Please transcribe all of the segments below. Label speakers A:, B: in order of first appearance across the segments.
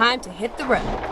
A: time to hit the road.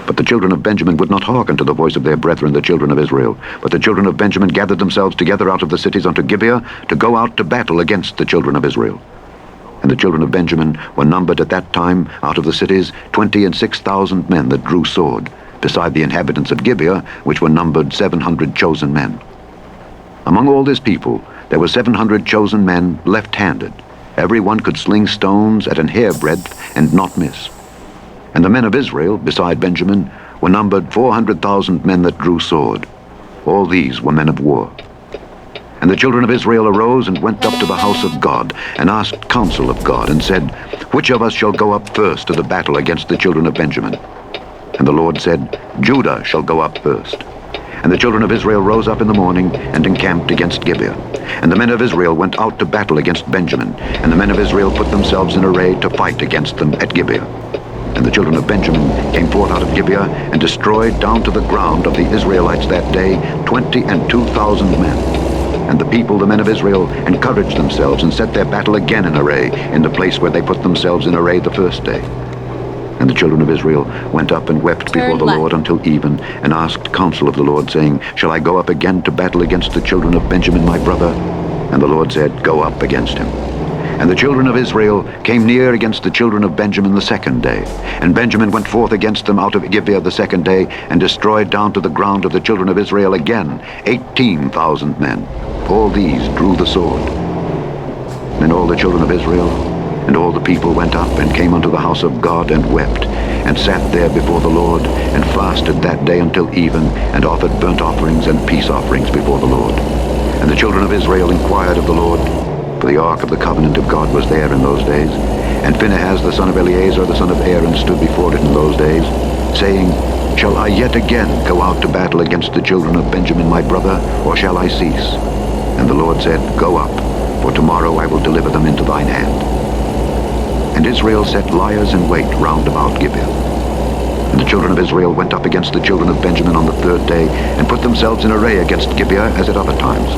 B: But the children of Benjamin would not hearken to the voice of their brethren, the children of Israel. But the children of Benjamin gathered themselves together out of the cities unto Gibeah to go out to battle against the children of Israel. And the children of Benjamin were numbered at that time out of the cities 26,000 men that drew sword, beside the inhabitants of Gibeah, which were numbered 700 chosen men. Among all this people there were 700 chosen men left-handed. Every one could sling stones at an hairbreadth and not miss. And the men of Israel, beside Benjamin, were numbered 400,000 men that drew sword. All these were men of war. And the children of Israel arose and went up to the house of God, and asked counsel of God, and said, Which of us shall go up first to the battle against the children of Benjamin? And the Lord said, Judah shall go up first. And the children of Israel rose up in the morning, and encamped against Gibeah. And the men of Israel went out to battle against Benjamin, and the men of Israel put themselves in array to fight against them at Gibeah. And the children of Benjamin came forth out of Gibeah, and destroyed down to the ground of the Israelites that day 22,000 men. And the people, the men of Israel, encouraged themselves, and set their battle again in array, in the place where they put themselves in array the first day. And the children of Israel went up and wept before the Lord until even, and asked counsel of the Lord, saying, Shall I go up again to battle against the children of Benjamin my brother? And the Lord said, Go up against him. And the children of Israel came near against the children of Benjamin the second day. And Benjamin went forth against them out of Gibeah the second day, and destroyed down to the ground of the children of Israel again 18,000 men. All these drew the sword. Then all the children of Israel and all the people went up and came unto the house of God, and wept, and sat there before the Lord, and fasted that day until even, and offered burnt offerings and peace offerings before the Lord. And the children of Israel inquired of the Lord, for the ark of the covenant of God was there in those days. And Phinehas the son of Eleazar the son of Aaron stood before it in those days, saying, Shall I yet again go out to battle against the children of Benjamin my brother, or shall I cease? And the Lord said, Go up, for tomorrow I will deliver them into thine hand. And Israel set liers in wait round about Gibeah. And the children of Israel went up against the children of Benjamin on the third day, and put themselves in array against Gibeah as at other times.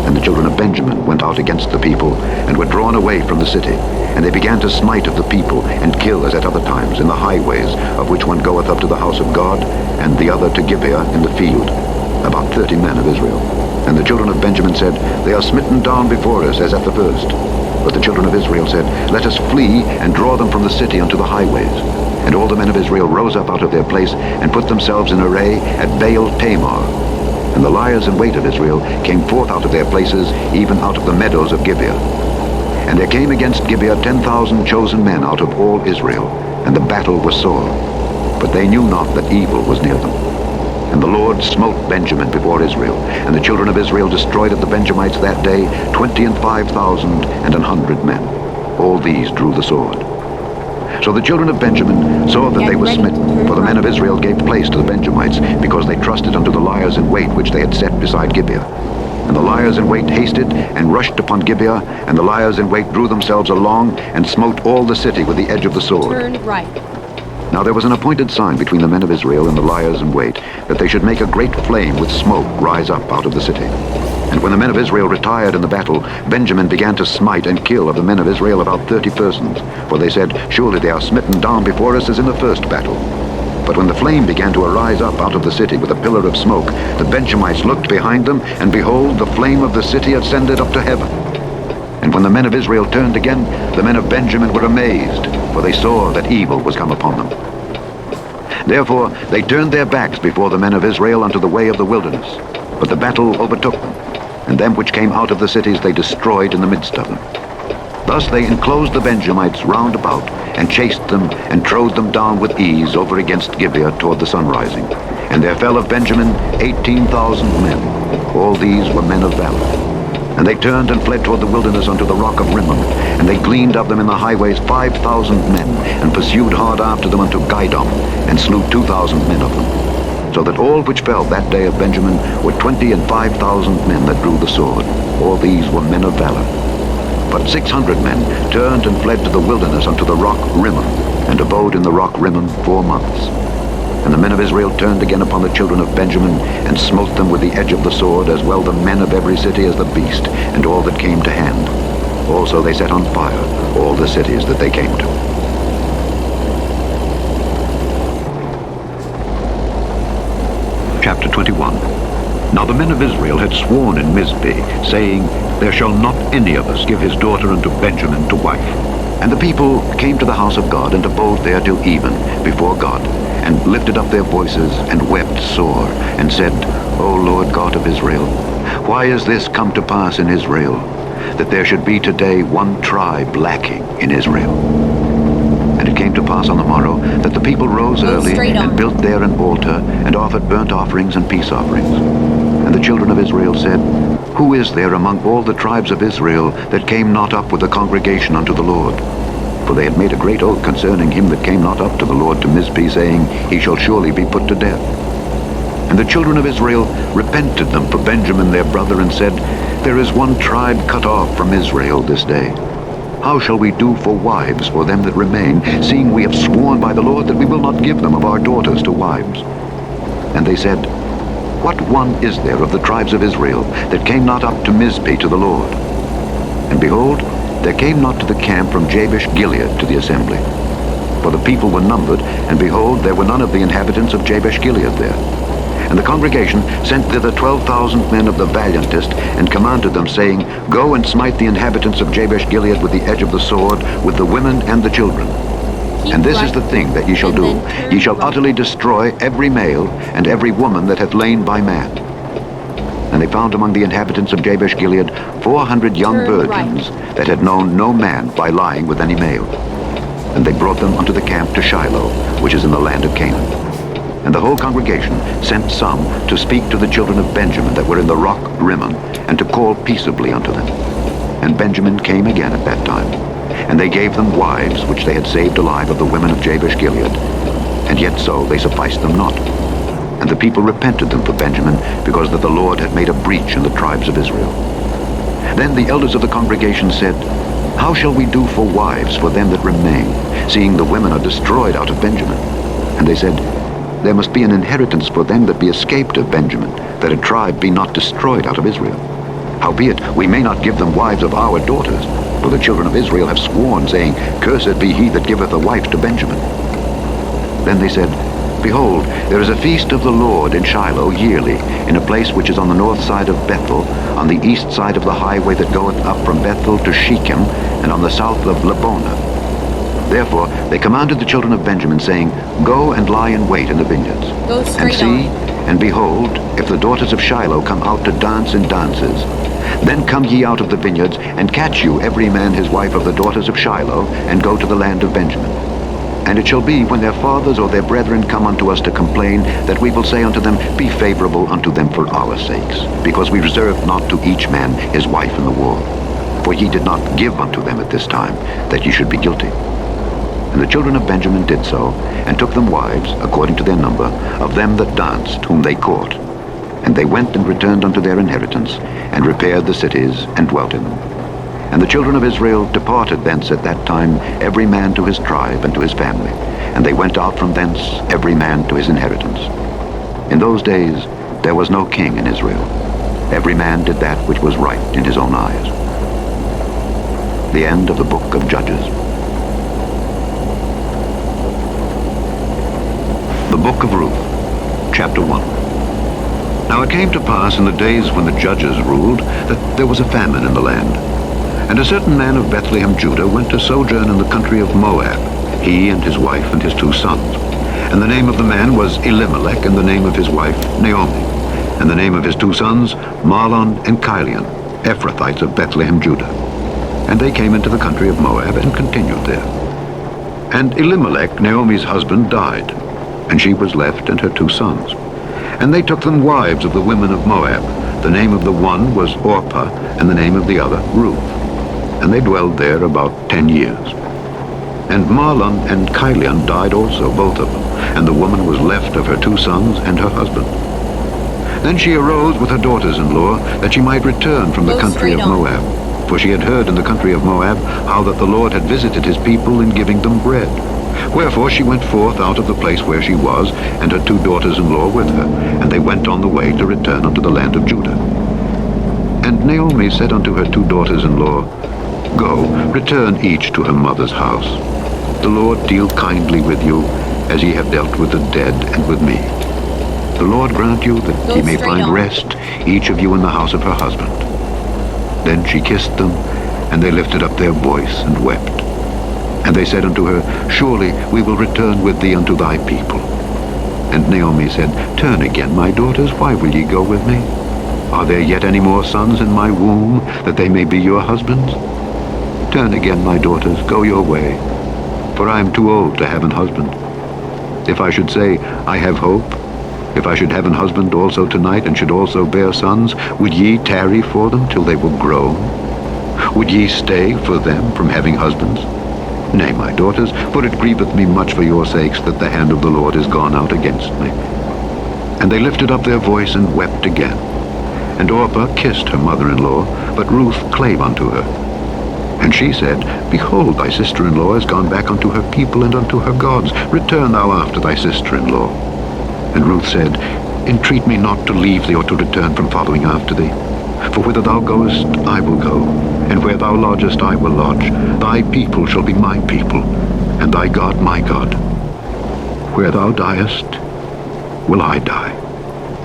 B: And the children of Benjamin went out against the people, and were drawn away from the city. And they began to smite of the people, and kill as at other times in the highways, of which one goeth up to the house of God, and the other to Gibeah in the field, about 30 men of Israel. And the children of Benjamin said, They are smitten down before us as at the first. But the children of Israel said, Let us flee, and draw them from the city unto the highways. And all the men of Israel rose up out of their place, and put themselves in array at Baal Tamar. And the liers in wait of Israel came forth out of their places, even out of the meadows of Gibeah. And there came against Gibeah 10,000 chosen men out of all Israel, and the battle was sore. But they knew not that evil was near them. And the Lord smote Benjamin before Israel, and the children of Israel destroyed of the Benjamites that day 25,100 men. All these drew the sword. So the children of Benjamin saw that they were smitten, for the men of Israel gave place to the Benjamites, because they trusted unto the liers in wait which they had set beside Gibeah. And the liers in wait hasted, and rushed upon Gibeah, and the liers in wait drew themselves along, and smote all the city with the edge of the sword.
A: Turn right.
B: Now there was an appointed sign between the men of Israel and the liers in wait, that they should make a great flame with smoke rise up out of the city. And when the men of Israel retired in the battle, Benjamin began to smite and kill of the men of Israel about 30 persons. For they said, Surely they are smitten down before us as in the first battle. But when the flame began to arise up out of the city with a pillar of smoke, the Benjamites looked behind them, and behold, the flame of the city ascended up to heaven. And when the men of Israel turned again, the men of Benjamin were amazed, for they saw that evil was come upon them. Therefore they turned their backs before the men of Israel unto the way of the wilderness. But the battle overtook them, and them which came out of the cities they destroyed in the midst of them. Thus they enclosed the Benjamites round about, and chased them, and trode them down with ease over against Gibeah toward the sunrising. And there fell of Benjamin 18,000 men. All these were men of valor. And they turned and fled toward the wilderness unto the rock of Rimmon. And they gleaned of them in the highways 5,000 men, and pursued hard after them unto Gidom, and slew 2,000 men of them. So that all which fell that day of Benjamin were 25,000 men that drew the sword. All these were men of valor. But 600 men turned and fled to the wilderness unto the rock Rimmon, and abode in the rock Rimmon 4 months. And the men of Israel turned again upon the children of Benjamin, and smote them with the edge of the sword, as well the men of every city as the beast, and all that came to hand. Also they set on fire all the cities that they came to. Chapter 21. Now the men of Israel had sworn in Mizpeh, saying, There shall not any of us give his daughter unto Benjamin to wife. And the people came to the house of God, and abode there till even before God, and lifted up their voices, and wept sore, and said, O Lord God of Israel, why is this come to pass in Israel, that there should be today one tribe lacking in Israel? And it came to pass on the morrow that the people rose early, and built there an altar, and offered burnt offerings and peace offerings. And the children of Israel said, Who is there among all the tribes of Israel that came not up with the congregation unto the Lord? For they had made a great oath concerning him that came not up to the Lord to Mizpeh, saying, He shall surely be put to death. And the children of Israel repented them for Benjamin their brother, and said, There is one tribe cut off from Israel this day. How shall we do for wives for them that remain, seeing we have sworn by the Lord that we will not give them of our daughters to wives? And they said, What one is there of the tribes of Israel that came not up to Mizpeh to the Lord? And behold, there came not to the camp from Jabesh Gilead to the assembly. For the people were numbered, and behold, there were none of the inhabitants of Jabesh Gilead there. And the congregation sent thither 12,000 men of the valiantest, and commanded them, saying, Go and smite the inhabitants of Jabesh Gilead with the edge of the sword, with the women and the children. And this is the thing that ye shall do. Ye shall utterly destroy every male and every woman that hath lain by man. And they found among the inhabitants of Jabesh Gilead 400 young virgins that had known no man by lying with any male. And they brought them unto the camp to Shiloh, which is in the land of Canaan. And the whole congregation sent some to speak to the children of Benjamin that were in the rock Rimmon, and to call peaceably unto them. And Benjamin came again at that time. And they gave them wives which they had saved alive of the women of Jabesh Gilead. And yet so they sufficed them not. And the people repented them for Benjamin, because that the Lord had made a breach in the tribes of Israel. Then the elders of the congregation said, How shall we do for wives for them that remain, seeing the women are destroyed out of Benjamin? And they said, There must be an inheritance for them that be escaped of Benjamin, that a tribe be not destroyed out of Israel. Howbeit, we may not give them wives of our daughters, for the children of Israel have sworn, saying, Cursed be he that giveth a wife to Benjamin. Then they said, Behold, there is a feast of the Lord in Shiloh yearly, in a place which is on the north side of Bethel, on the east side of the highway that goeth up from Bethel to Shechem, and on the south of Lebonah. Therefore they commanded the children of Benjamin, saying, Go and lie in wait in the vineyards. And see, and behold, if the daughters of Shiloh come out to dance in dances, then come ye out of the vineyards, and catch you every man his wife of the daughters of Shiloh, and go to the land of Benjamin. And it shall be, when their fathers or their brethren come unto us to complain, that we will say unto them, Be favorable unto them for our sakes, because we reserved not to each man his wife in the war. For ye did not give unto them at this time, that ye should be guilty. And the children of Benjamin did so, and took them wives, according to their number, of them that danced, whom they caught. And they went and returned unto their inheritance, and repaired the cities, and dwelt in them. And the children of Israel departed thence at that time, every man to his tribe and to his family. And they went out from thence, every man to his inheritance. In those days there was no king in Israel. Every man did that which was right in his own eyes. The end of the book of Judges. The book of Ruth, chapter 1. Now it came to pass in the days when the judges ruled, that there was a famine in the land. And a certain man of Bethlehem, Judah, went to sojourn in the country of Moab, he and his wife and his 2 sons. And the name of the man was Elimelech, and the name of his wife Naomi. And the name of his 2 sons, Mahlon and Chilion, Ephrathites of Bethlehem, Judah. And they came into the country of Moab and continued there. And Elimelech, Naomi's husband, died, and she was left and her 2 sons. And they took them wives of the women of Moab. The name of the one was Orpah, and the name of the other Ruth. And they dwelled there about 10 years. And Mahlon and Chilion died also, both of them, and the woman was left of her 2 sons and her husband. Then she arose with her daughters-in-law, that she might return from the country of Moab. For she had heard in the country of Moab how that the Lord had visited his people in giving them bread. Wherefore she went forth out of the place where she was, and her 2 daughters-in-law with her, and they went on the way to return unto the land of Judah. And Naomi said unto her 2 daughters-in-law, Go, return each to her mother's house. The Lord deal kindly with you, as ye have dealt with the dead and with me. The Lord grant you that ye may find rest, each of you in the house of her husband. Then she kissed them, and they lifted up their voice and wept. And they said unto her, Surely we will return with thee unto thy people. And Naomi said, Turn again, my daughters, why will ye go with me? Are there yet any more sons in my womb, that they may be your husbands? Turn again, my daughters, go your way, for I am too old to have an husband. If I should say, I have hope, if I should have an husband also tonight, and should also bear sons, would ye tarry for them till they were grown? Would ye stay for them from having husbands? Nay, my daughters, for it grieveth me much for your sakes that the hand of the Lord is gone out against me. And they lifted up their voice and wept again. And Orpah kissed her mother-in-law, but Ruth clave unto her. And she said, Behold, thy sister-in-law is gone back unto her people and unto her gods. Return thou after thy sister-in-law. And Ruth said, Entreat me not to leave thee or to return from following after thee. For whither thou goest, I will go, and where thou lodgest, I will lodge. Thy people shall be my people, and thy God my God. Where thou diest, will I die,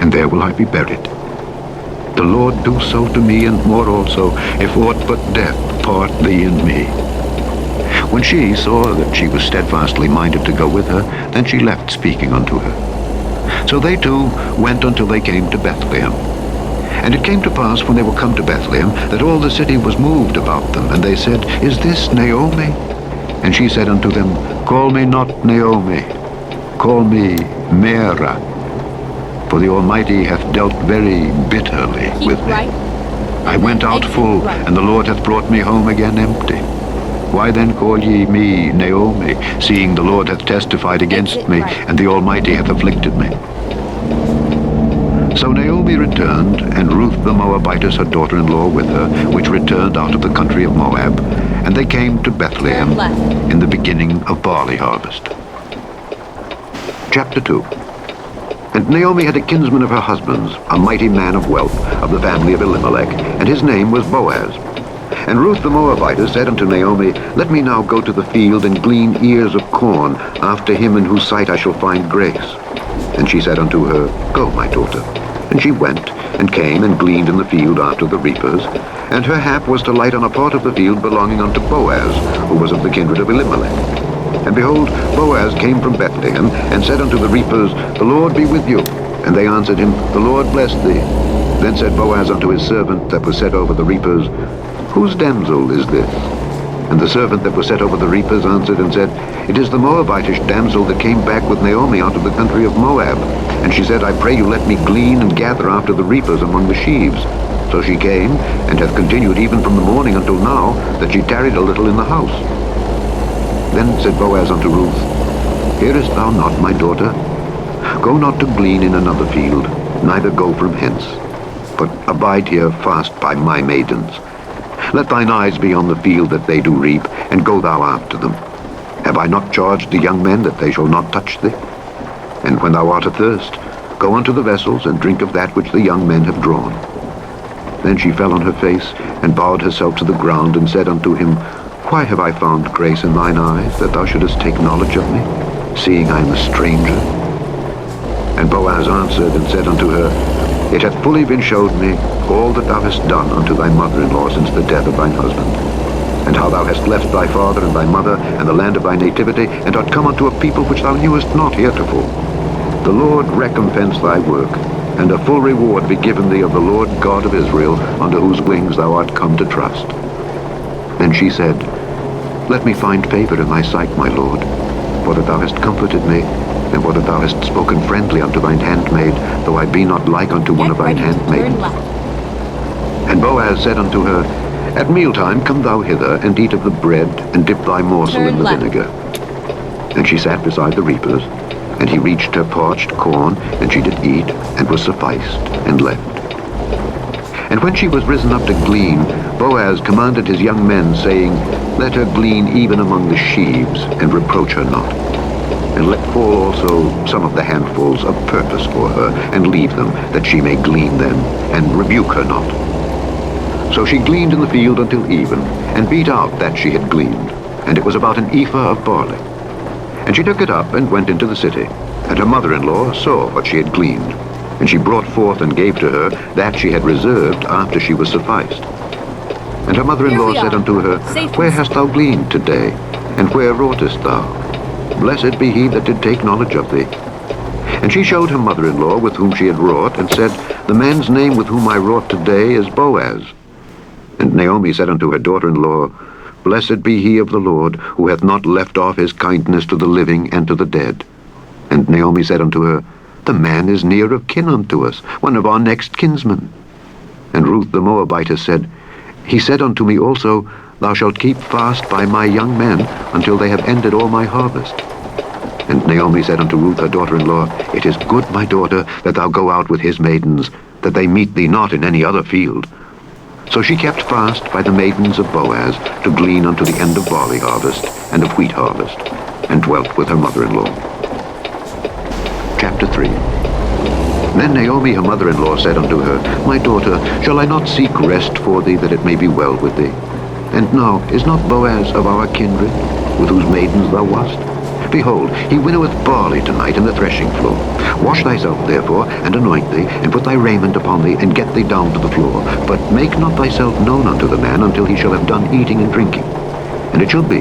B: and there will I be buried. The Lord do so to me, and more also, if aught but death part thee and me. When she saw that she was steadfastly minded to go with her, then she left speaking unto her. So they 2 went until they came to Bethlehem. And it came to pass, when they were come to Bethlehem, that all the city was moved about them. And they said, Is this Naomi? And she said unto them, Call me not Naomi, call me Mara, for the Almighty hath dealt very bitterly with me. I went out full, and the Lord hath brought me home again empty. Why then call ye me Naomi, seeing the Lord hath testified against me, and the Almighty hath afflicted me? So Naomi returned, and Ruth the Moabitess, her daughter-in-law, with her, which returned out of the country of Moab, and they came to Bethlehem in the beginning of barley harvest. Chapter 2. And Naomi had a kinsman of her husband's, a mighty man of wealth, of the family of Elimelech, and his name was Boaz. And Ruth the Moabitess said unto Naomi, Let me now go to the field and glean ears of corn, after him in whose sight I shall find grace. And she said unto her, Go, my daughter. And she went, and came, and gleaned in the field after the reapers. And her hap was to light on a part of the field belonging unto Boaz, who was of the kindred of Elimelech. And behold, Boaz came from Bethlehem, and said unto the reapers, The Lord be with you. And they answered him, The Lord bless thee. Then said Boaz unto his servant that was set over the reapers, Whose damsel is this? And the servant that was set over the reapers answered and said, It is the Moabitish damsel that came back with Naomi out of the country of Moab. And she said, I pray you let me glean and gather after the reapers among the sheaves. So she came, and hath continued even from the morning until now, that she tarried a little in the house. Then said Boaz unto Ruth, Hearest thou not, my daughter? Go not to glean in another field, neither go from hence, but abide here fast by my maidens. Let thine eyes be on the field that they do reap, and go thou after them. Have I not charged the young men that they shall not touch thee? And when thou art athirst, go unto the vessels, and drink of that which the young men have drawn. Then she fell on her face, and bowed herself to the ground, and said unto him, Why have I found grace in thine eyes, that thou shouldest take knowledge of me, seeing I am a stranger? And Boaz answered and said unto her, It hath fully been showed me all that thou hast done unto thy mother-in-law since the death of thine husband, and how thou hast left thy father and thy mother and the land of thy nativity, and art come unto a people which thou knewest not heretofore. The Lord recompense thy work, and a full reward be given thee of the Lord God of Israel, under whose wings thou art come to trust. And she said, Let me find favor in thy sight, my lord, for that thou hast comforted me, and for that thou hast spoken friendly unto thine handmaid, though I be not like unto one of thine handmaidens. And Boaz said unto her, At mealtime come thou hither, and eat of the bread, and dip thy morsel in the vinegar. And she sat beside the reapers, and he reached her parched corn, and she did eat, and was sufficed, and left. And when she was risen up to glean, Boaz commanded his young men, saying, Let her glean even among the sheaves, and reproach her not. And let fall also some of the handfuls of purpose for her, and leave them, that she may glean them, and rebuke her not. So she gleaned in the field until even, and beat out that she had gleaned, and it was about an ephah of barley. And she took it up, and went into the city. And her mother-in-law saw what she had gleaned. And she brought forth and gave to her that she had reserved after she was sufficed. And her mother-in-law said unto her, Where hast thou gleaned today? And where wroughtest thou? Blessed be he that did take knowledge of thee. And she showed her mother-in-law with whom she had wrought, and said, The man's name with whom I wrought today is Boaz. And Naomi said unto her daughter-in-law, Blessed be he of the Lord, who hath not left off his kindness to the living and to the dead. And Naomi said unto her, The man is near of kin unto us, one of our next kinsmen. And Ruth the Moabitess said, He said unto me also, Thou shalt keep fast by my young men until they have ended all my harvest. And Naomi said unto Ruth her daughter-in-law, It is good, my daughter, that thou go out with his maidens, that they meet thee not in any other field. So she kept fast by the maidens of Boaz to glean unto the end of barley harvest and of wheat harvest, and dwelt with her mother-in-law. Chapter 3. Then Naomi her mother-in-law said unto her, My daughter, shall I not seek rest for thee, that it may be well with thee? And now, is not Boaz of our kindred, with whose maidens thou wast? Behold, he winnoweth barley tonight in the threshing floor. Wash thyself therefore, and anoint thee, and put thy raiment upon thee, and get thee down to the floor. But make not thyself known unto the man until he shall have done eating and drinking. And it shall be,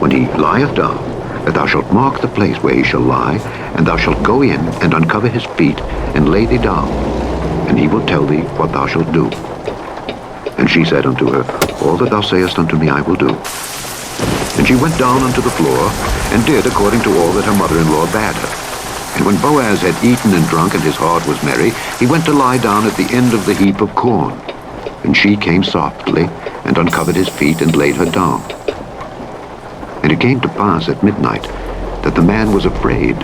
B: when he lieth down, that thou shalt mark the place where he shall lie, and thou shalt go in and uncover his feet, and lay thee down, and he will tell thee what thou shalt do. And she said unto her, All that thou sayest unto me I will do. And she went down unto the floor, and did according to all that her mother-in-law bade her. And when Boaz had eaten and drunk, and his heart was merry, he went to lie down at the end of the heap of corn. And she came softly, and uncovered his feet, and laid her down. And it came to pass at midnight, that the man was afraid,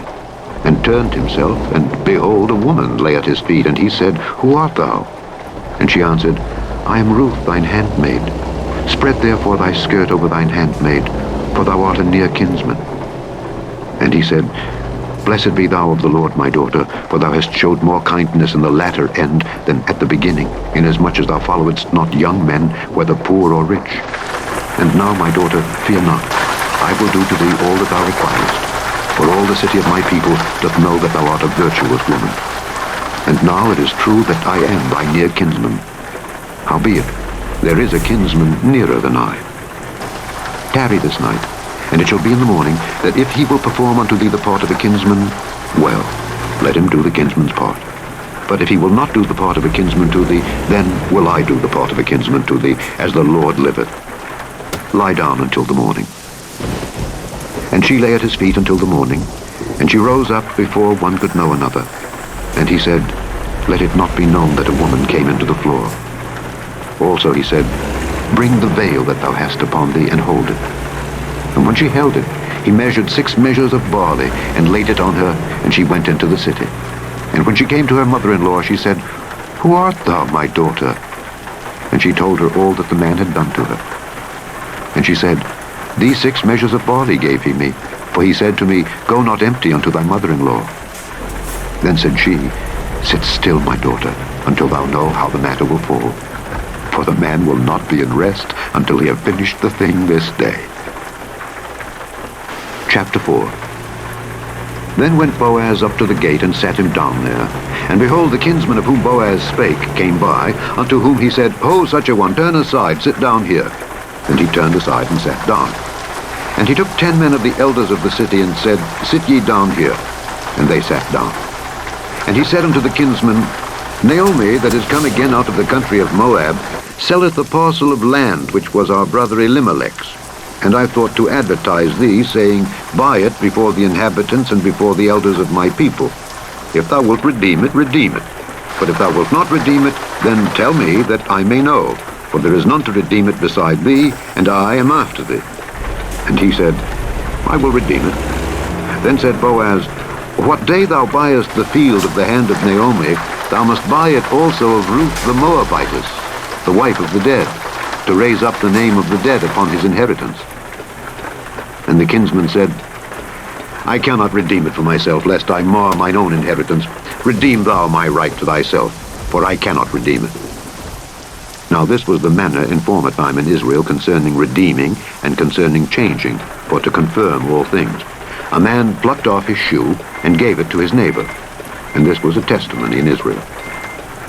B: and turned himself, and behold, a woman lay at his feet. And he said, Who art thou? And she answered, I am Ruth thine handmaid. Spread therefore thy skirt over thine handmaid, for thou art a near kinsman. And he said, Blessed be thou of the Lord, my daughter, for thou hast showed more kindness in the latter end than at the beginning, inasmuch as thou followedst not young men, whether poor or rich. And now, my daughter, fear not. I will do to thee all that thou requirest, for all the city of my people doth know that thou art a virtuous woman. And now it is true that I am thy near kinsman. Howbeit, there is a kinsman nearer than I. Tarry this night, and it shall be in the morning, that if he will perform unto thee the part of a kinsman, well, let him do the kinsman's part. But if he will not do the part of a kinsman to thee, then will I do the part of a kinsman to thee, as the Lord liveth. Lie down until the morning. And she lay at his feet until the morning, and she rose up before one could know another. And he said, Let it not be known that a woman came into the floor. Also he said, Bring the veil that thou hast upon thee, and hold it. And when she held it, he measured 6 measures of barley, and laid it on her, and she went into the city. And when she came to her mother-in-law, she said, Who art thou, my daughter? And she told her all that the man had done to her. And she said, These 6 measures of barley gave he me, for he said to me, Go not empty unto thy mother-in-law. Then said she, Sit still, my daughter, until thou know how the matter will fall. For the man will not be in rest until he have finished the thing this day. Chapter 4. Then went Boaz up to the gate, and sat him down there. And behold, the kinsman of whom Boaz spake came by, unto whom he said, Ho, such a one, turn aside, sit down here. And he turned aside and sat down. And he took 10 men of the elders of the city, and said, Sit ye down here. And they sat down. And he said unto the kinsman, Naomi, that is come again out of the country of Moab, selleth a parcel of land which was our brother Elimelech's. And I thought to advertise thee, saying, Buy it before the inhabitants and before the elders of my people. If thou wilt redeem it, redeem it. But if thou wilt not redeem it, then tell me that I may know. For there is none to redeem it beside thee, and I am after thee. And he said, I will redeem it. Then said Boaz, What day thou buyest the field of the hand of Naomi, thou must buy it also of Ruth the Moabitess, the wife of the dead, to raise up the name of the dead upon his inheritance. And the kinsman said, I cannot redeem it for myself, lest I mar mine own inheritance. Redeem thou my right to thyself, for I cannot redeem it. Now this was the manner in former time in Israel concerning redeeming and concerning changing, for to confirm all things. A man plucked off his shoe and gave it to his neighbor, and this was a testimony in Israel.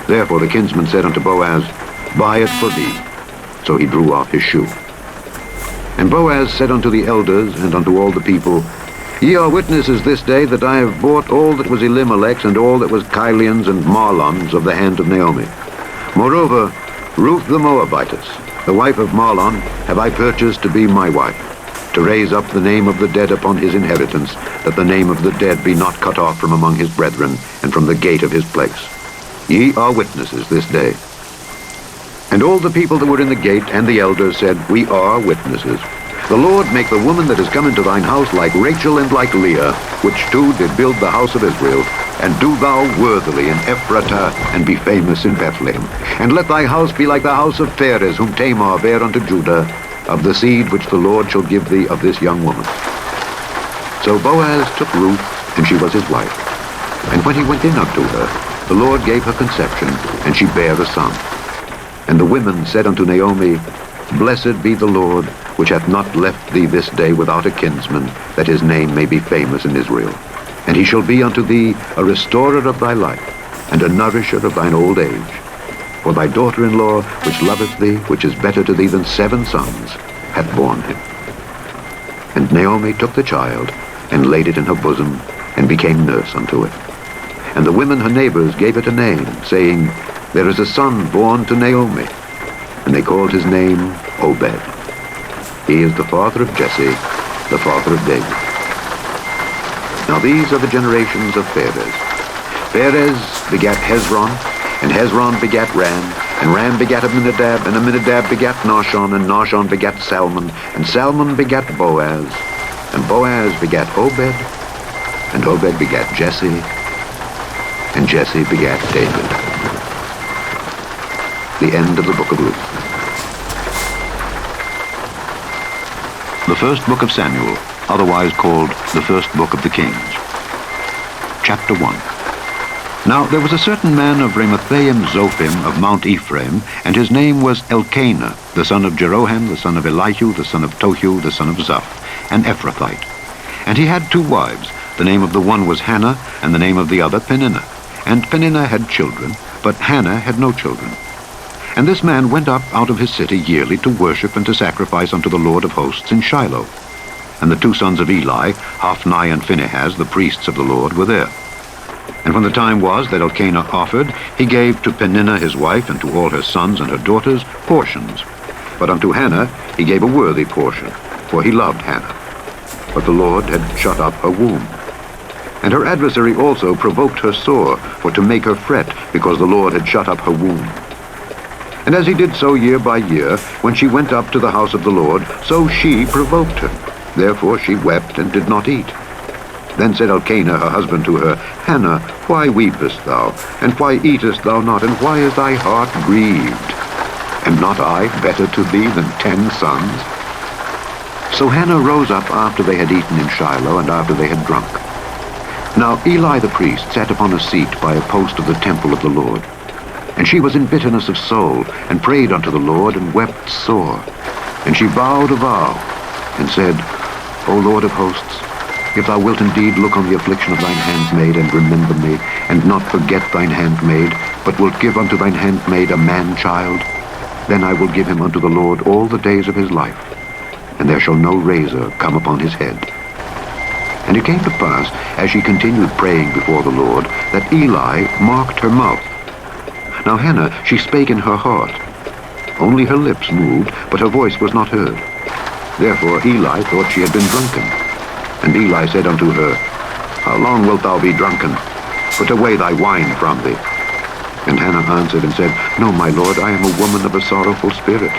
B: Therefore the kinsman said unto Boaz, Buy it for thee. So he drew off his shoe. And Boaz said unto the elders and unto all the people, Ye are witnesses this day that I have bought all that was Elimelech's and all that was Chilion's and Mahlon's of the hand of Naomi. Moreover, Ruth the Moabitess, the wife of Mahlon, have I purchased to be my wife, to raise up the name of the dead upon his inheritance, that the name of the dead be not cut off from among his brethren, and from the gate of his place. Ye are witnesses this day. And all the people that were in the gate and the elders said, We are witnesses. The Lord make the woman that is come into thine house like Rachel and like Leah, which two did build the house of Israel, and do thou worthily in Ephratah, and be famous in Bethlehem. And let thy house be like the house of Pharez, whom Tamar bare unto Judah, of the seed which the Lord shall give thee of this young woman. So Boaz took Ruth, and she was his wife. And when he went in unto her, the Lord gave her conception, and she bare a son. And the women said unto Naomi, Blessed be the Lord, which hath not left thee this day without a kinsman, that his name may be famous in Israel. And he shall be unto thee a restorer of thy life, and a nourisher of thine old age. For thy daughter-in-law, which loveth thee, which is better to thee than 7 sons, hath borne him. And Naomi took the child, and laid it in her bosom, and became nurse unto it. And the women her neighbors gave it a name, saying, There is a son born to Naomi. And they called his name Obed. He is the father of Jesse, the father of David. Now these are the generations of Pharez. Pharez begat Hezron, and Hezron begat Ram, and Ram begat Amminadab, and Amminadab begat Nahshon, and Nahshon begat Salmon, and Salmon begat Boaz, and Boaz begat Obed, and Obed begat Jesse, and Jesse begat David. The end of the book of Ruth. The first book of Samuel, otherwise called the first book of the Kings. Chapter 1. Now there was a certain man of Ramathaim Zophim of Mount Ephraim, and his name was Elkanah, the son of Jeroham, the son of Elihu, the son of Tohu, the son of Zaph, an Ephrathite. And he had 2 wives. The name of the one was Hannah, and the name of the other Peninnah. And Peninnah had children, but Hannah had no children. And this man went up out of his city yearly to worship and to sacrifice unto the Lord of hosts in Shiloh. And the 2 sons of Eli, Hophni and Phinehas, the priests of the Lord, were there. And when the time was that Elkanah offered, he gave to Peninnah his wife and to all her sons and her daughters portions. But unto Hannah he gave a worthy portion, for he loved Hannah. But the Lord had shut up her womb. And her adversary also provoked her sore, for to make her fret, because the Lord had shut up her womb. And as he did so year by year, when she went up to the house of the Lord, so she provoked her. Therefore she wept and did not eat. Then said Elkanah her husband to her, Hannah, why weepest thou? And why eatest thou not? And why is thy heart grieved? Am not I better to thee than 10 sons? So Hannah rose up after they had eaten in Shiloh, and after they had drunk. Now Eli the priest sat upon a seat by a post of the temple of the Lord. And she was in bitterness of soul, and prayed unto the Lord, and wept sore. And she vowed a vow, and said, O Lord of hosts, if thou wilt indeed look on the affliction of thine handmaid, and remember me, and not forget thine handmaid, but wilt give unto thine handmaid a man-child, then I will give him unto the Lord all the days of his life, and there shall no razor come upon his head. And it came to pass, as she continued praying before the Lord, that Eli marked her mouth. Now Hannah, she spake in her heart, Only her lips moved, but her voice was not heard. Therefore Eli thought she had been drunken. And Eli said unto her, How long wilt thou be drunken? Put away thy wine from thee. And Hannah answered and said, No, my lord, I am a woman of a sorrowful spirit.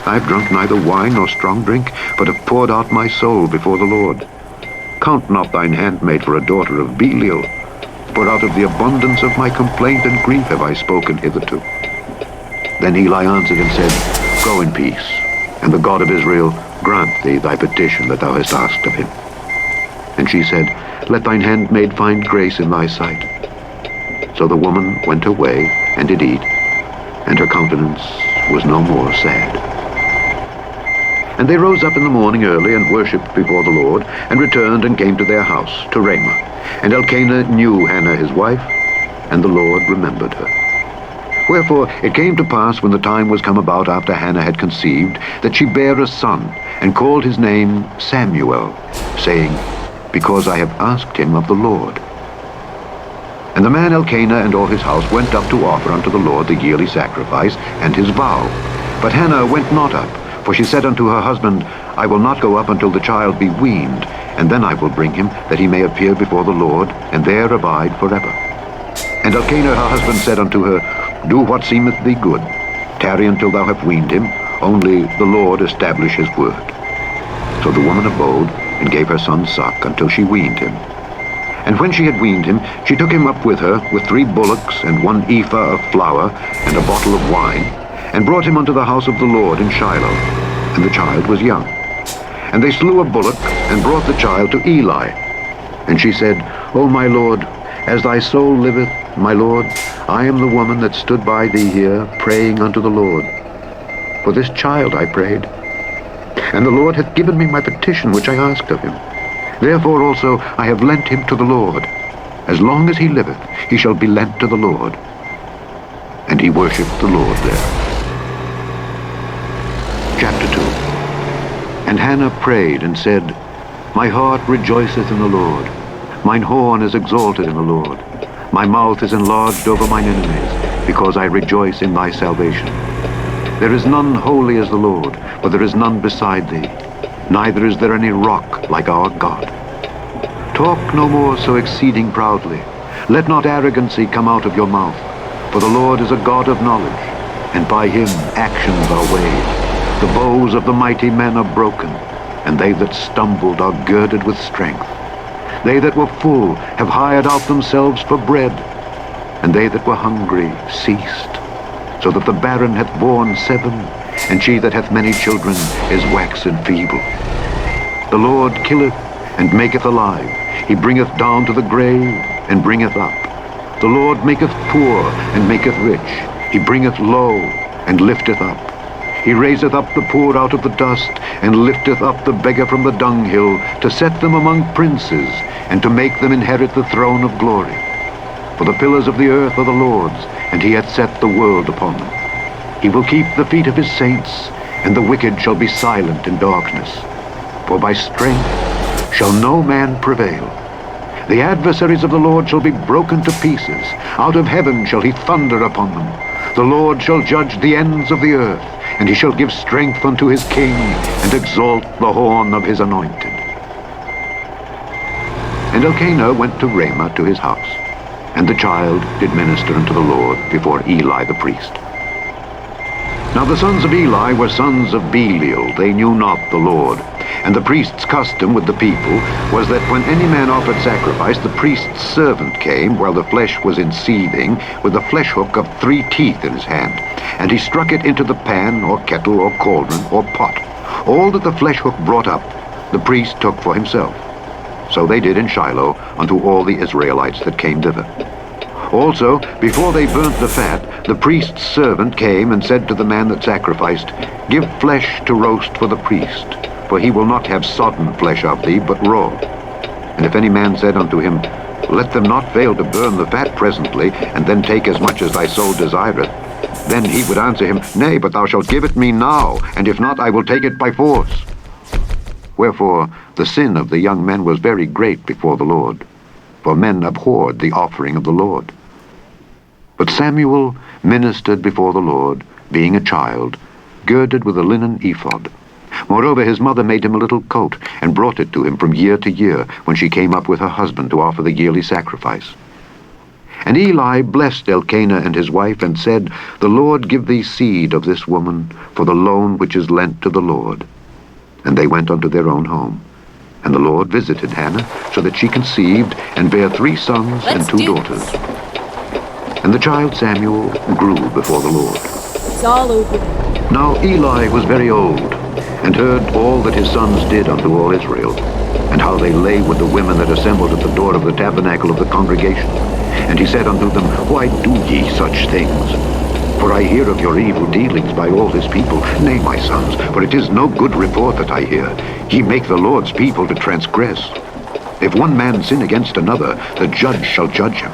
B: I have drunk neither wine nor strong drink, but have poured out my soul before the Lord. Count not thine handmaid for a daughter of Belial, for out of the abundance of my complaint and grief have I spoken hitherto. Then Eli answered and said, Go in peace, and the God of Israel grant thee thy petition that thou hast asked of him. And she said, Let thine handmaid find grace in thy sight. So the woman went her way, and did eat, and her countenance was no more sad. And they rose up in the morning early, and worshipped before the Lord, and returned and came to their house, to Ramah. And Elkanah knew Hannah his wife, and the Lord remembered her. Wherefore it came to pass, when the time was come about after Hannah had conceived, that she bare a son, and called his name Samuel, saying, Because I have asked him of the Lord. And the man Elkanah and all his house went up to offer unto the Lord the yearly sacrifice and his vow. But Hannah went not up, for she said unto her husband, I will not go up until the child be weaned, and then I will bring him, that he may appear before the Lord, and there abide forever. And Elkanah her husband said unto her, Do what seemeth thee good. Tarry until thou have weaned him, only the Lord establish his word. So the woman abode, and gave her son suck, until she weaned him. And when she had weaned him, she took him up with her, with 3 bullocks, and 1 ephah of flour, and a bottle of wine, and brought him unto the house of the Lord in Shiloh. And the child was young. And they slew a bullock, and brought the child to Eli. And she said, O my lord, as thy soul liveth, my lord, I am the woman that stood by thee here, praying unto the Lord. For this child I prayed. And the Lord hath given me my petition which I asked of him. Therefore also I have lent him to the Lord. As long as he liveth, he shall be lent to the Lord. And he worshipped the Lord there. Chapter 2. And Hannah prayed and said, My heart rejoiceth in the Lord. Mine horn is exalted in the Lord. My mouth is enlarged over mine enemies, because I rejoice in thy salvation. There is none holy as the Lord, for there is none beside thee. Neither is there any rock like our God. Talk no more so exceeding proudly. Let not arrogancy come out of your mouth. For the Lord is a God of knowledge, and by him actions are weighed. The bows of the mighty men are broken, and they that stumbled are girded with strength. They that were full have hired out themselves for bread, and they that were hungry ceased. So that the barren hath borne 7, and she that hath many children is waxen feeble. The Lord killeth and maketh alive. He bringeth down to the grave and bringeth up. The Lord maketh poor and maketh rich. He bringeth low and lifteth up. He raiseth up the poor out of the dust, and lifteth up the beggar from the dunghill, to set them among princes, and to make them inherit the throne of glory. For the pillars of the earth are the Lord's, and he hath set the world upon them. He will keep the feet of his saints, and the wicked shall be silent in darkness. For by strength shall no man prevail. The adversaries of the Lord shall be broken to pieces. Out of heaven shall he thunder upon them. The Lord shall judge the ends of the earth, and he shall give strength unto his king, and exalt the horn of his anointed. And Elkanah went to Ramah to his house, and the child did minister unto the Lord before Eli the priest. Now the sons of Eli were sons of Belial. They knew not the Lord. And the priest's custom with the people was that when any man offered sacrifice, the priest's servant came, while the flesh was in seething, with a flesh hook of 3 teeth in his hand. And he struck it into the pan, or kettle, or cauldron, or pot. All that the flesh hook brought up, the priest took for himself. So they did in Shiloh unto all the Israelites that came thither. Also, before they burnt the fat, the priest's servant came and said to the man that sacrificed, Give flesh to roast for the priest, for he will not have sodden flesh of thee, but raw. And if any man said unto him, Let them not fail to burn the fat presently, and then take as much as thy soul desireth, then he would answer him, Nay, but thou shalt give it me now, and if not, I will take it by force. Wherefore the sin of the young men was very great before the Lord, for men abhorred the offering of the Lord. But Samuel ministered before the Lord, being a child, girded with a linen ephod. Moreover, his mother made him a little coat, and brought it to him from year to year, when she came up with her husband to offer the yearly sacrifice. And Eli blessed Elkanah and his wife, and said, The Lord give thee seed of this woman for the loan which is lent to the Lord. And they went unto their own home. And the Lord visited Hannah, so that she conceived, and bare 3 sons and 2 daughters. And the child Samuel grew before the Lord.
A: It's all over.
B: Now Eli was very old, and heard all that his sons did unto all Israel, and how they lay with the women that assembled at the door of the tabernacle of the congregation. And he said unto them, Why do ye such things? For I hear of your evil dealings by all this people. Nay, my sons, for it is no good report that I hear. Ye make the Lord's people to transgress. If one man sin against another, the judge shall judge him.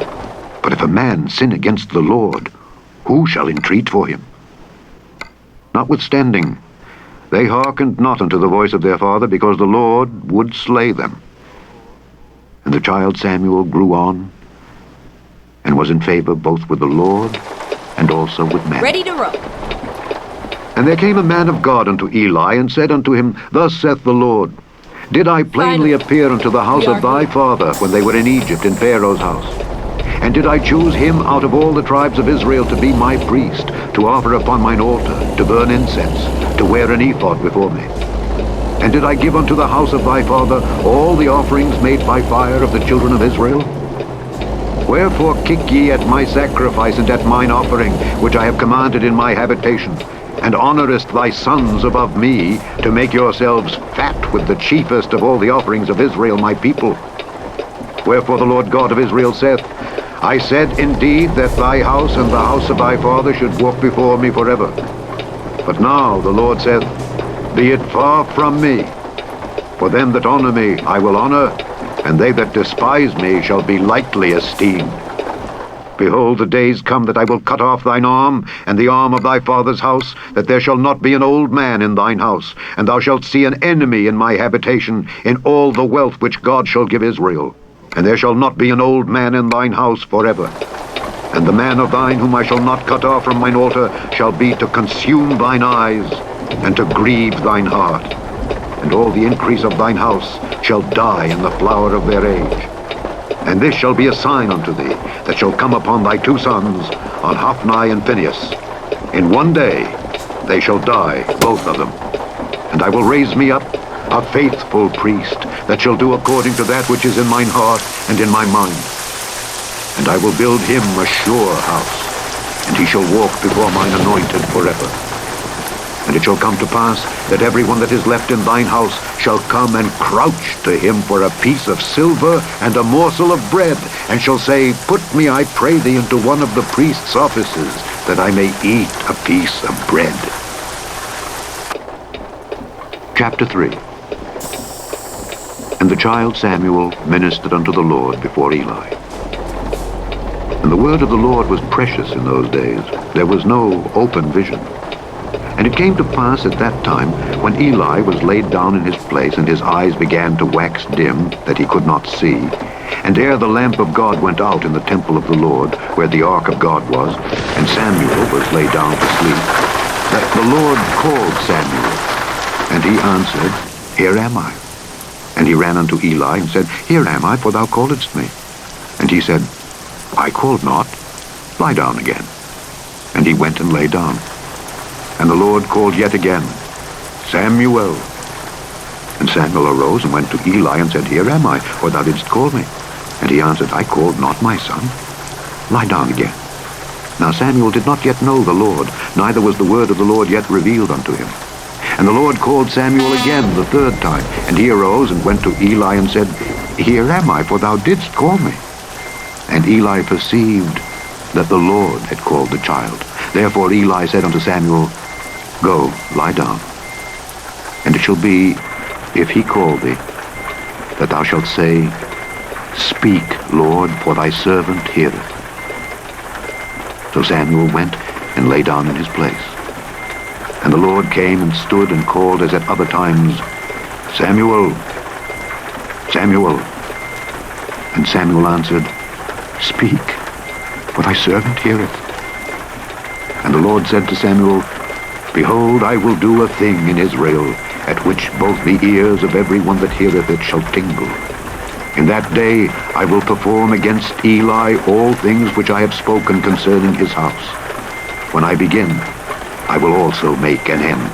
B: But if a man sin against the Lord, who shall entreat for him? Notwithstanding, they hearkened not unto the voice of their father, because the Lord would slay them. And the child Samuel grew on, and was in favor both with the Lord and also with men.
A: Ready to roll.
B: And there came a man of God unto Eli, and said unto him, Thus saith the Lord, Did I plainly appear unto the house of thy father when they were in Egypt in Pharaoh's house? And did I choose him out of all the tribes of Israel to be my priest, to offer upon mine altar, to burn incense, to wear an ephod before me? And did I give unto the house of thy father all the offerings made by fire of the children of Israel? Wherefore kick ye at my sacrifice and at mine offering, which I have commanded in my habitation, and honourest thy sons above me, to make yourselves fat with the chiefest of all the offerings of Israel my people? Wherefore the Lord God of Israel saith, I said indeed that thy house and the house of thy father should walk before me forever. But now the Lord saith, Be it far from me. For them that honour me I will honour, and they that despise me shall be lightly esteemed. Behold, the days come that I will cut off thine arm, and the arm of thy father's house, that there shall not be an old man in thine house, and thou shalt see an enemy in my habitation, in all the wealth which God shall give Israel. And there shall not be an old man in thine house forever. And the man of thine whom I shall not cut off from mine altar shall be to consume thine eyes, and to grieve thine heart. And all the increase of thine house shall die in the flower of their age. And this shall be a sign unto thee, that shall come upon thy 2 sons, on Hophni and Phinehas. In one day they shall die, both of them. And I will raise me up a faithful priest, that shall do according to that which is in mine heart and in my mind. And I will build him a sure house, and he shall walk before mine anointed forever. And it shall come to pass that everyone that is left in thine house shall come and crouch to him for a piece of silver and a morsel of bread, and shall say, Put me, I pray thee, into one of the priest's offices, that I may eat a piece of bread. Chapter 3. And the child Samuel ministered unto the Lord before Eli. And the word of the Lord was precious in those days. There was no open vision. And it came to pass at that time, when Eli was laid down in his place, and his eyes began to wax dim, that he could not see, and ere the lamp of God went out in the temple of the Lord, where the ark of God was, and Samuel was laid down to sleep, that the Lord called Samuel. And he answered, Here am I. And he ran unto Eli, and said, Here am I, for thou calledst me. And he said, I called not. Lie down again. And he went and lay down. And the Lord called yet again, Samuel. And Samuel arose and went to Eli and said, Here am I, for thou didst call me. And he answered, I called not, my son. Lie down again. Now Samuel did not yet know the Lord, neither was the word of the Lord yet revealed unto him. And the Lord called Samuel again the 3rd time. And he arose and went to Eli and said, Here am I, for thou didst call me. And Eli perceived that the Lord had called the child. Therefore Eli said unto Samuel, Go, lie down. And it shall be, if he call thee, that thou shalt say, Speak, Lord, for thy servant heareth. So Samuel went and lay down in his place. And the Lord came and stood and called as at other times, Samuel, Samuel. And Samuel answered, Speak, for thy servant heareth. And the Lord said to Samuel, Behold, I will do a thing in Israel, at which both the ears of every one that heareth it shall tingle. In that day I will perform against Eli all things which I have spoken concerning his house. When I begin, I will also make an end.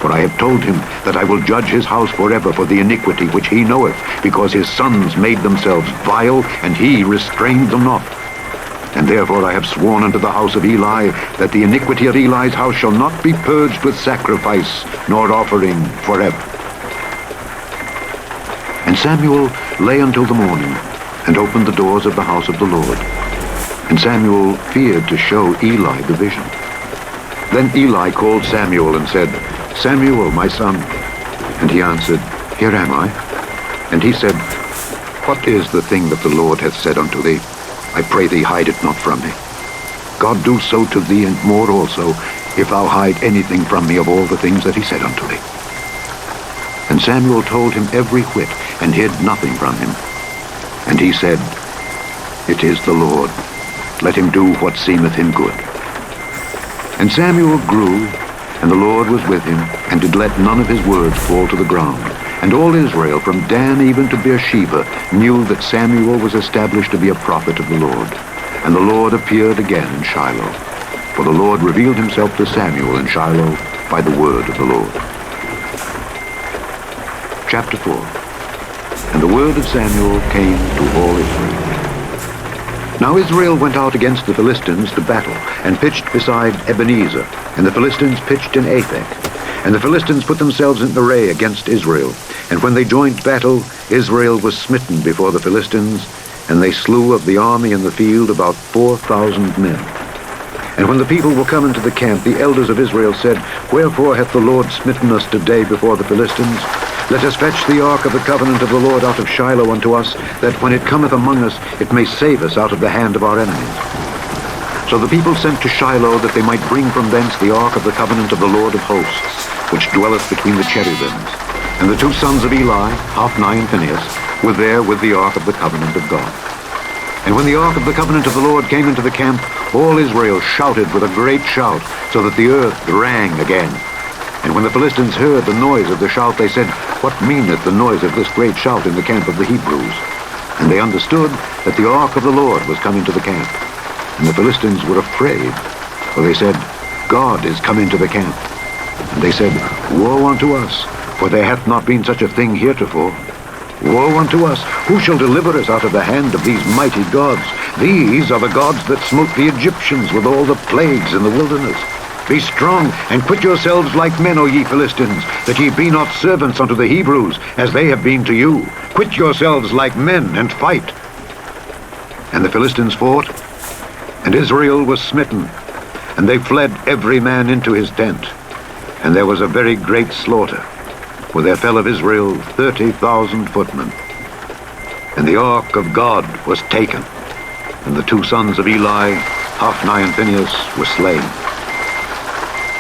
B: For I have told him that I will judge his house forever for the iniquity which he knoweth, because his sons made themselves vile, and he restrained them not. And therefore I have sworn unto the house of Eli, that the iniquity of Eli's house shall not be purged with sacrifice, nor offering forever. And Samuel lay until the morning, and opened the doors of the house of the Lord. And Samuel feared to show Eli the vision. Then Eli called Samuel and said, Samuel, my son. And he answered, Here am I. And he said, What is the thing that the Lord hath said unto thee? I pray thee, hide it not from me. God do so to thee, and more also, if thou hide anything from me of all the things that he said unto thee. And Samuel told him every whit, and hid nothing from him. And he said, It is the Lord. Let him do what seemeth him good. And Samuel grew, and the Lord was with him, and did let none of his words fall to the ground. And all Israel, from Dan even to Beersheba, knew that Samuel was established to be a prophet of the Lord. And the Lord appeared again in Shiloh. For the Lord revealed himself to Samuel in Shiloh by the word of the Lord. Chapter 4. And the word of Samuel came to all Israel. Now Israel went out against the Philistines to battle, and pitched beside Ebenezer, and the Philistines pitched in Aphek. And the Philistines put themselves in array against Israel. And when they joined battle, Israel was smitten before the Philistines, and they slew of the army in the field about 4,000 men. And when the people were come into the camp, the elders of Israel said, Wherefore hath the Lord smitten us today before the Philistines? Let us fetch the ark of the covenant of the Lord out of Shiloh unto us, that when it cometh among us, it may save us out of the hand of our enemies. So the people sent to Shiloh, that they might bring from thence the ark of the covenant of the Lord of hosts, which dwelleth between the cherubims. And the two sons of Eli, Hophni and Phinehas, were there with the ark of the covenant of God. And when the ark of the covenant of the Lord came into the camp, all Israel shouted with a great shout, so that the earth rang again. And when the Philistines heard the noise of the shout, they said, What meaneth the noise of this great shout in the camp of the Hebrews? And they understood that the ark of the Lord was come into the camp. And the Philistines were afraid, for they said, God is come into the camp. And they said, Woe unto us, for there hath not been such a thing heretofore. Woe unto us, who shall deliver us out of the hand of these mighty gods? These are the gods that smote the Egyptians with all the plagues in the wilderness. Be strong, and quit yourselves like men, O ye Philistines, that ye be not servants unto the Hebrews, as they have been to you. Quit yourselves like men, and fight. And the Philistines fought, and Israel was smitten, and they fled every man into his tent. And there was a very great slaughter, for there fell of Israel 30,000 footmen. And the ark of God was taken, and the two sons of Eli, Hophni and Phinehas, were slain.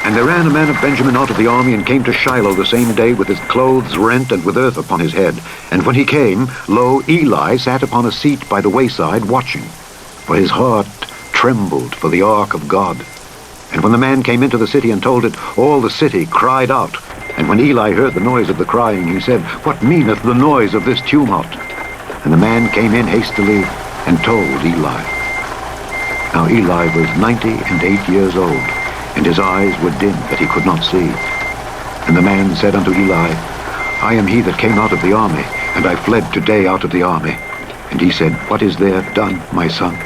B: And there ran a man of Benjamin out of the army, and came to Shiloh the same day with his clothes rent and with earth upon his head. And when he came, lo, Eli sat upon a seat by the wayside watching, for his heart trembled for the ark of God. And when the man came into the city and told it, all the city cried out. And when Eli heard the noise of the crying, he said, What meaneth the noise of this tumult? And the man came in hastily and told Eli. Now Eli was 98 years old, and his eyes were dim, that he could not see. And the man said unto Eli, I am he that came out of the army, and I fled today out of the army. And he said, What is there done, my son?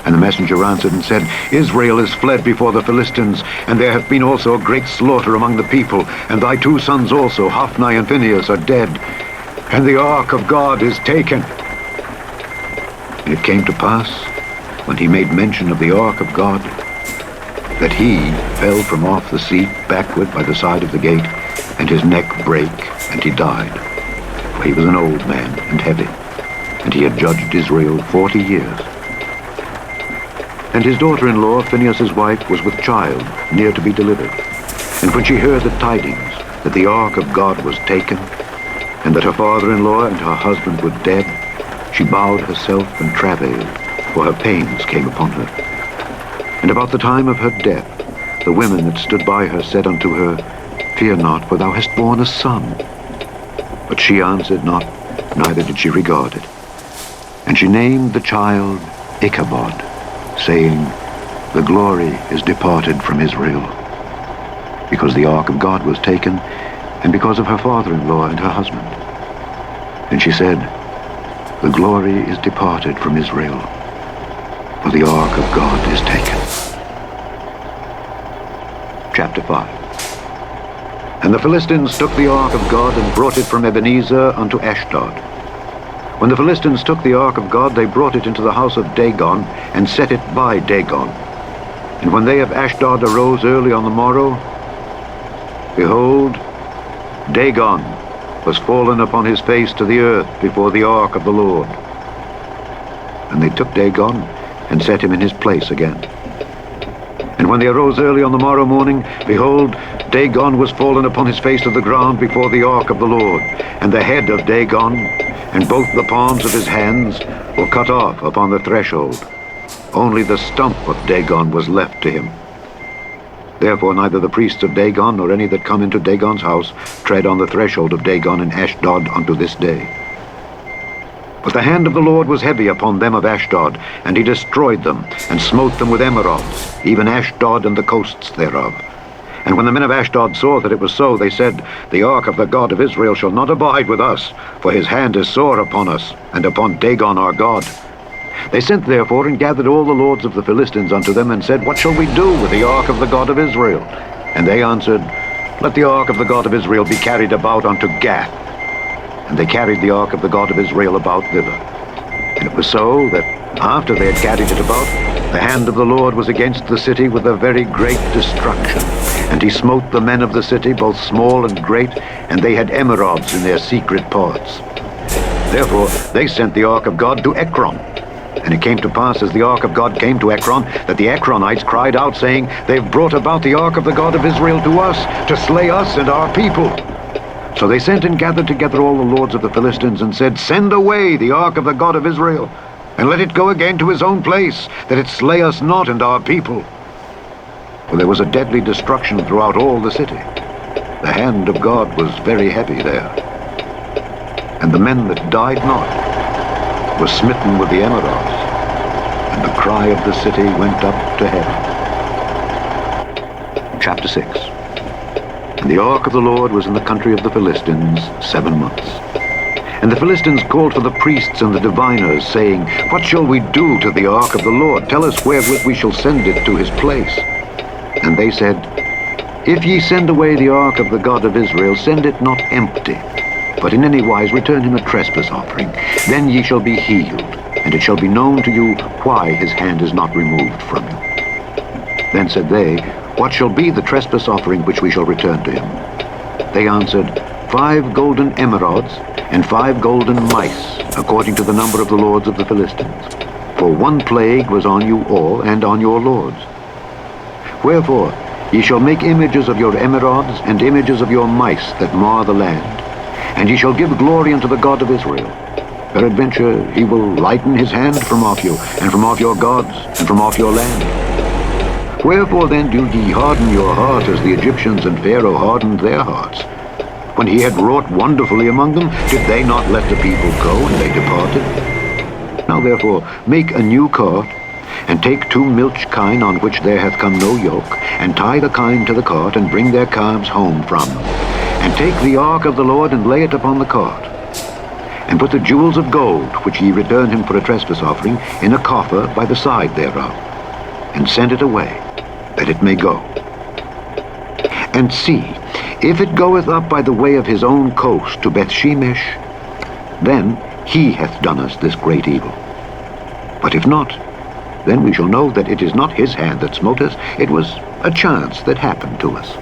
B: And the messenger answered and said, Israel is fled before the Philistines, and there hath been also a great slaughter among the people, and thy two sons also, Hophni and Phinehas, are dead, and the ark of God is taken. And it came to pass, when he made mention of the ark of God, that he fell from off the seat backward by the side of the gate, and his neck brake, and he died. For he was an old man and heavy, and he had judged Israel 40 years. And his daughter-in-law, Phinehas' wife, was with child, near to be delivered. And when she heard the tidings, that the ark of God was taken, and that her father-in-law and her husband were dead, she bowed herself and travailed, for her pains came upon her. And about the time of her death, the women that stood by her said unto her, Fear not, for thou hast borne a son. But she answered not, neither did she regard it. And she named the child Ichabod, saying, The glory is departed from Israel, because the ark of God was taken, and because of her father-in-law and her husband. And she said, The glory is departed from Israel, for the ark of God is taken. Chapter 5. And the Philistines took the ark of God and brought it from Ebenezer unto Ashdod. When the Philistines took the ark of God, they brought it into the house of Dagon, and set it by Dagon. And when they of Ashdod arose early on the morrow, behold, Dagon was fallen upon his face to the earth before the ark of the Lord. And they took Dagon, and set him in his place again. And when they arose early on the morrow morning, behold, Dagon was fallen upon his face to the ground before the ark of the Lord. And the head of Dagon, and both the palms of his hands, were cut off upon the threshold. Only the stump of Dagon was left to him. Therefore neither the priests of Dagon, nor any that come into Dagon's house, tread on the threshold of Dagon in Ashdod unto this day. But the hand of the Lord was heavy upon them of Ashdod, and he destroyed them, and smote them with emerods, even Ashdod and the coasts thereof. And when the men of Ashdod saw that it was so, they said, The ark of the God of Israel shall not abide with us, for his hand is sore upon us, and upon Dagon our God. They sent therefore and gathered all the lords of the Philistines unto them, and said, What shall we do with the ark of the God of Israel? And they answered, Let the ark of the God of Israel be carried about unto Gath. And they carried the ark of the God of Israel about thither. And it was so that after they had carried it about, the hand of the Lord was against the city with a very great destruction. And he smote the men of the city, both small and great, and they had emerods in their secret parts. Therefore they sent the ark of God to Ekron. And it came to pass, as the ark of God came to Ekron, that the Ekronites cried out, saying, They've brought about the ark of the God of Israel to us, to slay us and our people. So they sent and gathered together all the lords of the Philistines, and said, Send away the ark of the God of Israel, and let it go again to his own place, that it slay us not and our people. For there was a deadly destruction throughout all the city. The hand of God was very heavy there. And the men that died not were smitten with the emerods, and the cry of the city went up to heaven. Chapter 6. And the ark of the Lord was in the country of the Philistines 7 months. And the Philistines called for the priests and the diviners, saying, What shall we do to the ark of the Lord? Tell us wherewith we shall send it to his place. And they said, If ye send away the ark of the God of Israel, send it not empty, but in any wise return him a trespass offering. Then ye shall be healed, and it shall be known to you why his hand is not removed from you. Then said they, What shall be the trespass offering which we shall return to him? They answered, 5 golden emerods, and 5 golden mice, according to the number of the lords of the Philistines. For one plague was on you all, and on your lords. Wherefore ye shall make images of your emerods, and images of your mice that mar the land, and ye shall give glory unto the God of Israel. Peradventure he will lighten his hand from off you, and from off your gods, and from off your land. Wherefore then do ye harden your heart, as the Egyptians and Pharaoh hardened their hearts? When he had wrought wonderfully among them, did they not let the people go, and they departed? Now therefore make a new cart, and take 2 milch kine on which there hath come no yoke, and tie the kine to the cart, and bring their calves home from them. And take the ark of the Lord, and lay it upon the cart. And put the jewels of gold, which ye return him for a trespass offering, in a coffer by the side thereof. And send it away, that it may go. And see, if it goeth up by the way of his own coast to Bethshemesh, then he hath done us this great evil. But if not, then we shall know that it is not his hand that smote us, it was a chance that happened to us.